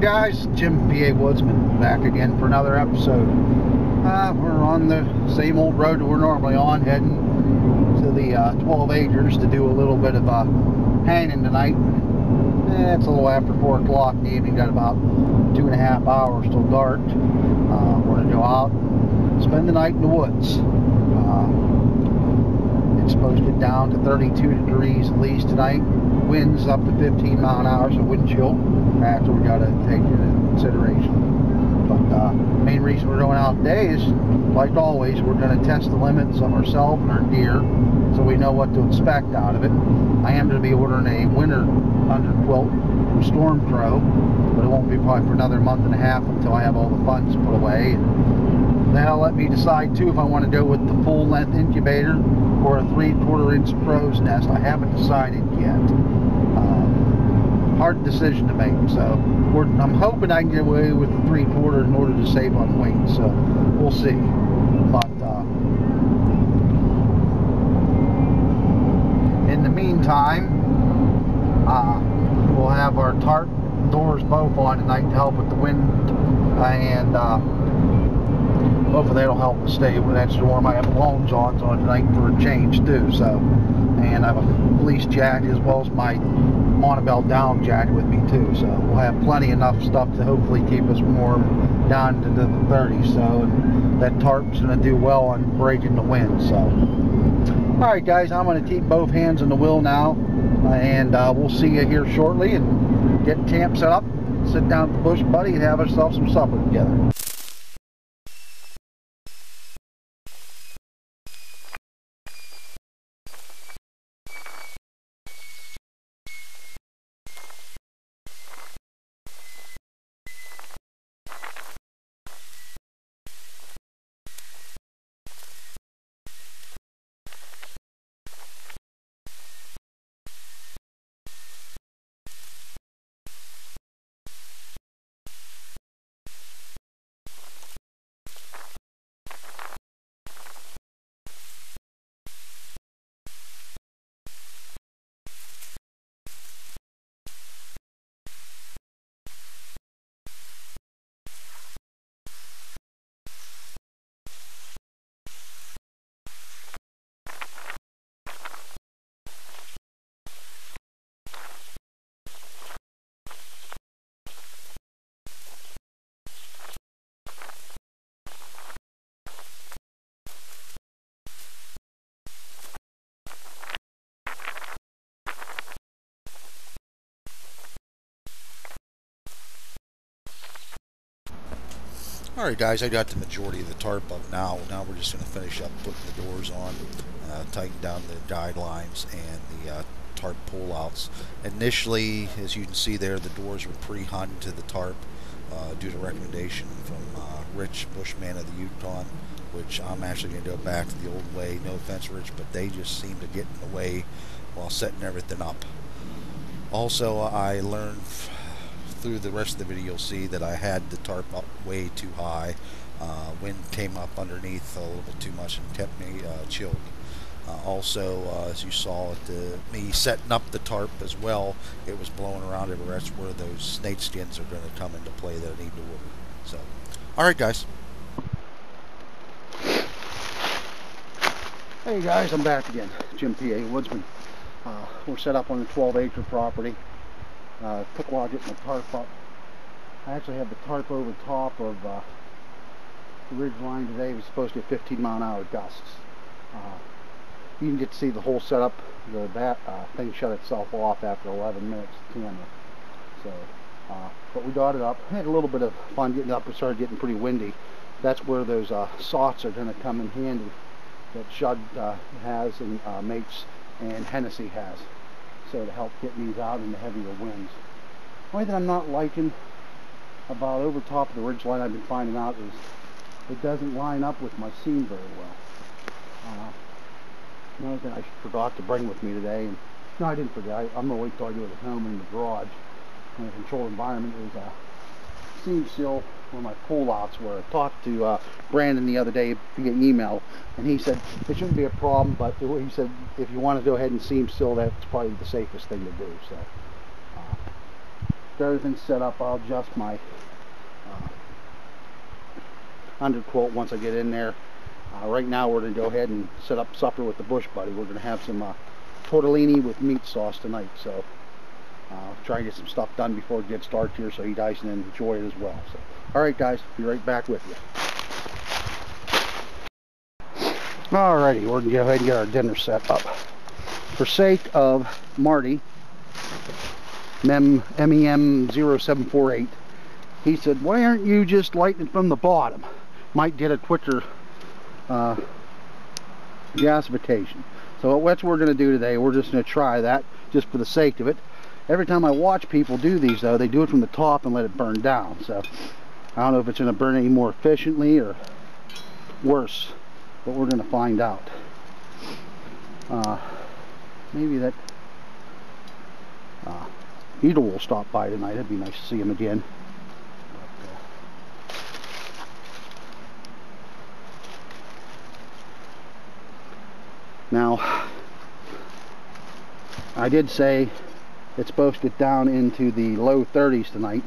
guys, Jim Pawoodsman back again for another episode. We're on the same old road that we're normally on, heading to the 12 acres to do a little bit of hanging tonight. It's a little after 4 o'clock in the evening, got about 2.5 hours till dark. We're going to go out and spend the night in the woods. It's supposed to get down to 32 degrees at least tonight. Winds up to 15 mile an hour, so wind chill. That's what we got to take into consideration. But the main reason we're going out today is, like always, we're going to test the limits of ourselves and our deer, so we know what to expect out of it. I am going to be ordering a winter underquilt from Storm Throw, but it won't be probably for another month and a half until I have all the funds put away. And that'll let me decide too if I want to go with the full length incubator or a 3/4 inch crow's nest. I haven't decided yet. Hard decision to make, so I'm hoping I can get away with the 3/4 in order to save on weight, so we'll see. But in the meantime, we'll have our tarp doors both on tonight to help with the wind, and hopefully that'll help us stay with that storm. I have long johns on tonight for a change too, so, and I have a fleece jacket as well as my Montebell down jacket with me too, so we'll have plenty enough stuff to hopefully keep us warm down into the 30s. So, and that tarp's going to do well on breaking the wind. So, alright guys, I'm going to keep both hands on the wheel now, and we'll see you here shortly and get camp set up, sit down at the bush buddy and have ourselves some supper together. Alright guys, I got the majority of the tarp up now. Now we're just going to finish up putting the doors on, tighten down the guidelines and the tarp pull-outs. Initially, as you can see there, the doors were pre-hung to the tarp due to recommendation from Rich, Bushman of the Yukon, which I'm actually going to go back to the old way. No offense, Rich, but they just seem to get in the way while setting everything up. Also, I learned through the rest of the video, you'll see that I had the tarp up way too high. Wind came up underneath a little bit too much and kept me chilled. Also, as you saw at me setting up the tarp as well, it was blowing around everywhere. That's where those snake skins are going to come into play that I need to order. So, alright guys. Hey guys, I'm back again. Jim Pawoodsman. We're set up on a 12-acre property. Took a while getting the tarp up. I actually have the tarp over top of the ridge line today. It was supposed to be 15 mile an hour gusts. You can get to see the whole setup. The thing shut itself off after 11 minutes of camera. So, but we got it up. I had a little bit of fun getting up. It started getting pretty windy. That's where those sots are going to come in handy that Shud has and Mates and Hennessy has. So to help get these out in the heavier winds. The only thing I'm not liking about over top of the ridge line, I've been finding out, is it doesn't line up with my seam very well. Another thing I forgot to bring with me today, and no, I didn't forget. I'm going to wait till I do it at home in the garage in a controlled environment, is a seam seal where my pull-outs were. I talked to Brandon the other day via email, and he said it shouldn't be a problem, but he said if you want to go ahead and seam seal, that's probably the safest thing to do. So got everything set up. I'll adjust my underquilt once I get in there. Right now we're going to go ahead and set up supper with the Bush Buddy. We're going to have some tortellini with meat sauce tonight, so try and get some stuff done before it gets dark here so you guys can enjoy it as well. So, alright guys, be right back with you. Alrighty, we're going to go ahead and get our dinner set up. For sake of Marty, MEM0748, he said, why aren't you just lighting it from the bottom? Might get a quicker gasification. So that's what we're going to do today. We're just going to try that just for the sake of it. Every time I watch people do these though, they do it from the top and let it burn down. So I don't know if it's going to burn any more efficiently or worse, but we're going to find out. Maybe that Beetle will stop by tonight. It'd be nice to see him again. Now, I did say it's supposed to get down into the low 30s tonight,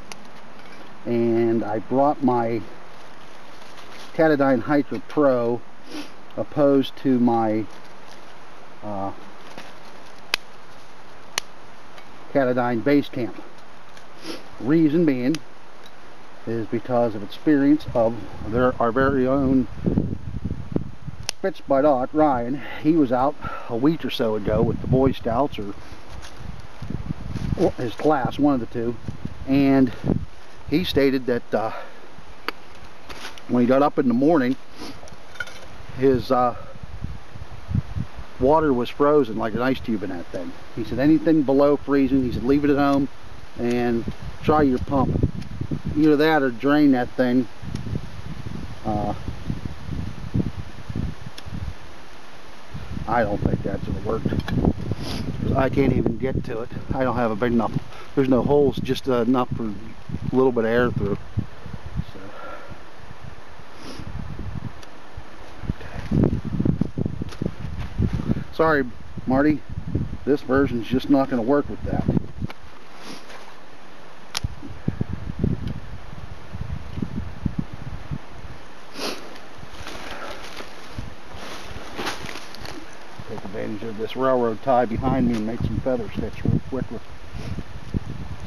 and I brought my Katadyn Hiker Pro opposed to my Katadyn Base Camp. Reason being is because of experience of our very own Spitz-by-Dot Ryan. He was out a week or so ago with the Boy Scouts or his class, one of the two, and he stated that when he got up in the morning, his water was frozen like an ice cube in that thing. He said anything below freezing, he said leave it at home and try your pump. Either that or drain that thing. I don't think that's going to work. I can't even get to it. I don't have a big enough, there's no holes, just enough for a little bit of air through. So, okay. Sorry Marty, this version's just not going to work with that. Take advantage of this railroad tie behind me and make some feather sticks real quick with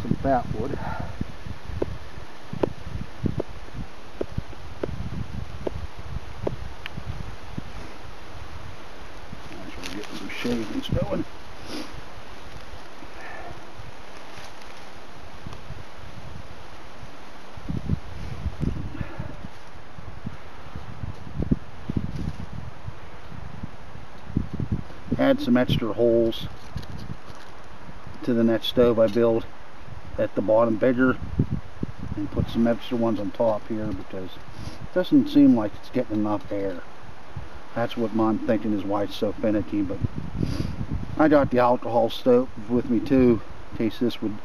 some fat wood. Actually getting some shavings going. Add some extra holes to the next stove I build at the bottom bigger, and put some extra ones on top here because it doesn't seem like it's getting enough air. That's what I'm thinking is why it's so finicky. But I got the alcohol stove with me too in case this would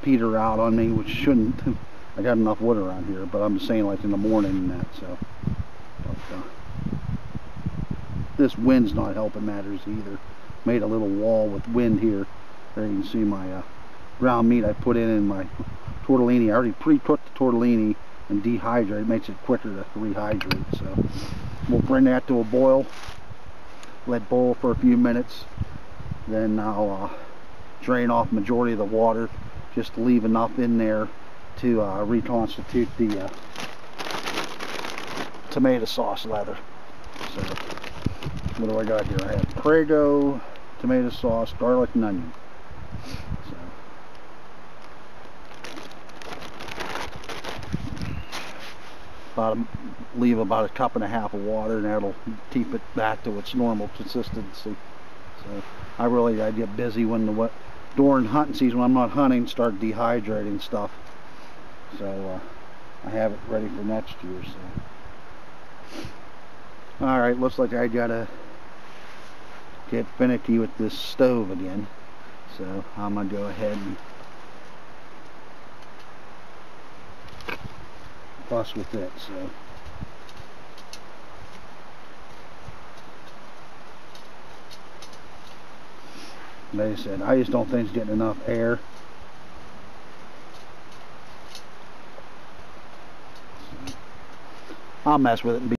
peter out on me, which shouldn't. I got enough wood around here, but I'm just saying like in the morning and that. So but, this wind's not helping matters either. Made a little wall with wind here. There you can see my ground meat I put in my tortellini. I already pre-cooked the tortellini and dehydrate. It makes it quicker to rehydrate. So we'll bring that to a boil. Let boil for a few minutes. Then I'll drain off majority of the water. Just to leave enough in there to reconstitute the tomato sauce lather. So what do I got here? I have Prego, tomato sauce, garlic, and onion. So, leave about a cup and a half of water, and that'll keep it back to its normal consistency. So I get busy when during hunting season when I'm not hunting, start dehydrating stuff. So I have it ready for next year. So all right, looks like I gotta get finicky with this stove again. So I'm gonna go ahead and fuss with it. So like I said, I just don't think it's getting enough air. I'll mess with it and be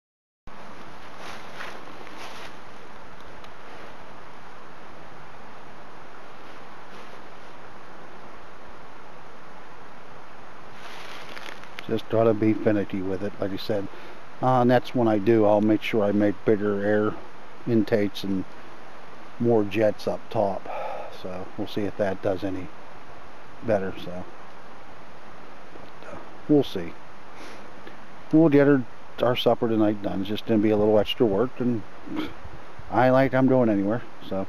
just try to be finicky with it, like I said. And that's when I do, I'll make sure I make bigger air intakes and more jets up top. So we'll see if that does any better. So but, we'll see. We'll get our supper tonight done. It's just going to be a little extra work, and I ain't like I'm going anywhere. So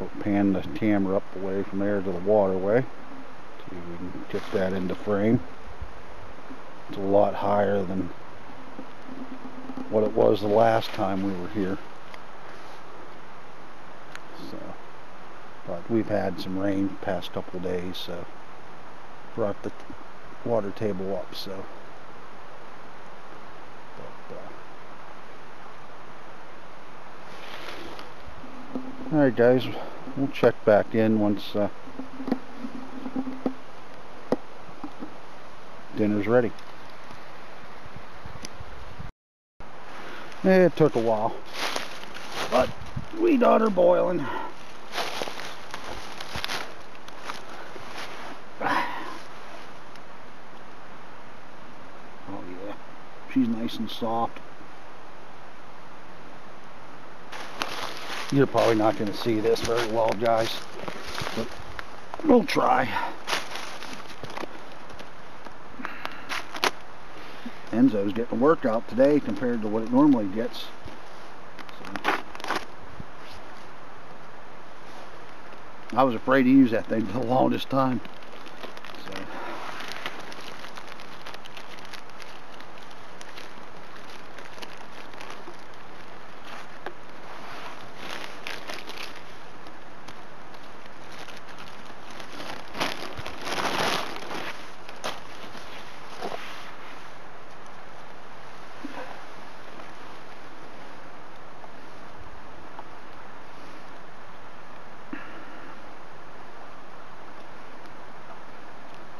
I'll pan the camera up away from there to the waterway. See if we can get that into frame. It's a lot higher than what it was the last time we were here. So, but we've had some rain the past couple of days, so brought the water table up. So, but, all right, guys, we'll check back in once dinner's ready. It took a while, but we got her boiling. Oh yeah, she's nice and soft. You're probably not going to see this very well, guys, but we'll try. Enzo's getting a workout today compared to what it normally gets. So, I was afraid to use that thing for the longest time. So.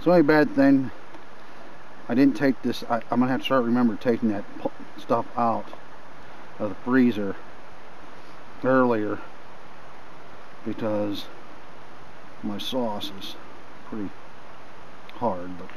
The only bad thing, I didn't take this, I'm going to have to start remember taking that stuff out of the freezer earlier, because my sauce is pretty hard. But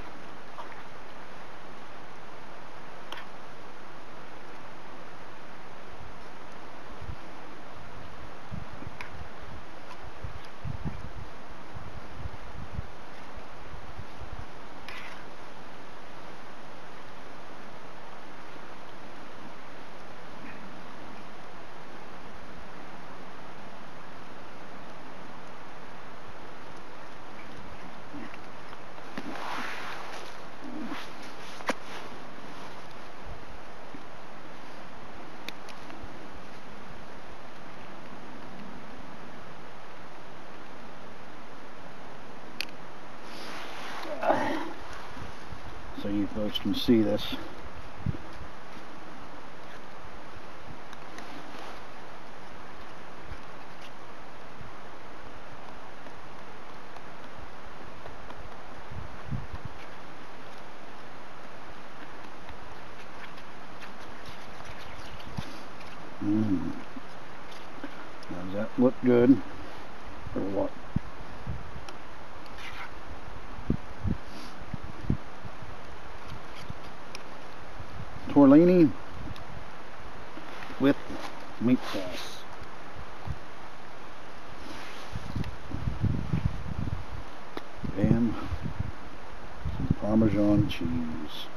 so you folks can see this. Does that look good or what? Tortellini with meat sauce. And some Parmesan cheese.